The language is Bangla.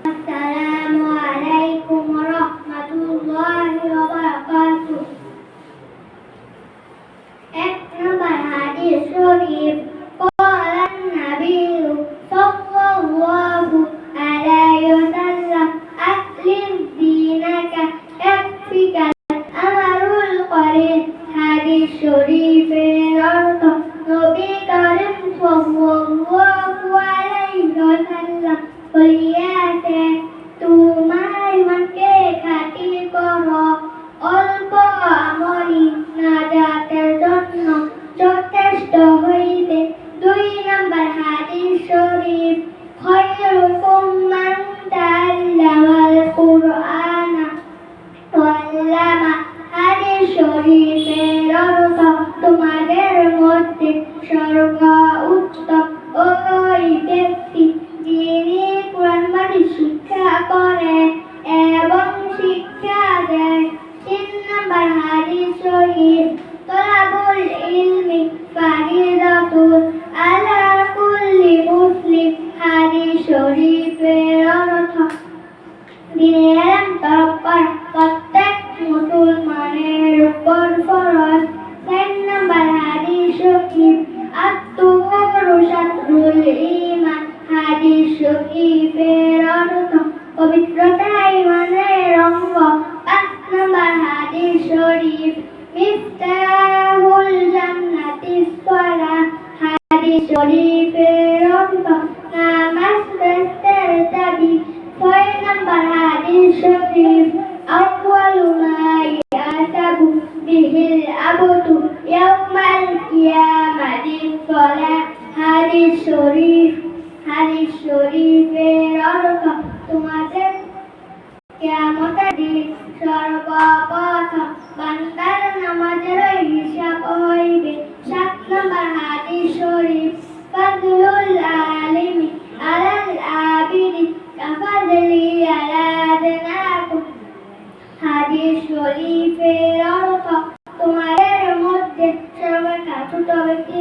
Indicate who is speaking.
Speaker 1: আসসালামু আলাইকুম ওয়া রাহমাতুল্লাহি ওয়া বারাকাতুহু। এক নম্বর হাদিস শরীফ قال النبي صلى الله عليه وسلم أسلم دينك يكفك الأمر القليل। হাদিস শরীফের অর্থ নবী করিম সাল্লাল্লাহু আলাইহি ওয়াসাল্লাম বলিয়াছেন, তোমার ইমানকে খাঁটি করো, অল্প আমলই নাজাতের জন্য যথেষ্ট হইবে। দুই নম্বর হাদিস শরীফ খায়রুকুম মান তাআল্লামাল কুরআনা ওয়া আল্লামা। হাদিস শরীফের অর্থ তোমাদের মধ্যে সর্বোত্তম ওই ব্যক্তি যিনি কুরআন মাজিদ শিক্ষা করে এবং শিক্ষা দেয়। তিন নম্বর হাদিস শরীফ তলাবুল ইলমি ফারিদাতুন আলা কুল্লি মুসলিম। হাদিস শরীফের অর্থ দিনের ইলম তলব করা প্রত্যেক মুসলমানের উপর ফরজ। চার নম্বর হাদিস শরীফ আত-তুহুরু শাতরুল ঈমান। হাদিস শরীফের অর্থ পবিত্রতা ঈমানের অঙ্গ। পাঁচ নম্বর হাদিস শরীফ মিফতাহুল জান্নাতিস সালাহ। হাদিস শরীফের অর্থ নামাজ বেহেশতের চাবি। ছয় নম্বর হাদিস শরীফ আউয়ালু মা ইউহাসাবু বিহিল আবদু ইয়াউমাল কিয়ামাতিস সালাহ। হাদিস শরীফের অর্থ তোমাদের কিয়ামতের দিন সর্বপ্রথম বান্দার নামাজের হিসাব হইবে। সাত নম্বর হাদিস শরীফ ফাদলুল আলিমি আলাল আবিদি কাফাদলি আলা আদনাকুম। হাদিস শরীফের অর্থ তোমাদের মধ্যে সর্বাপেক্ষা ছোট ব্যক্তি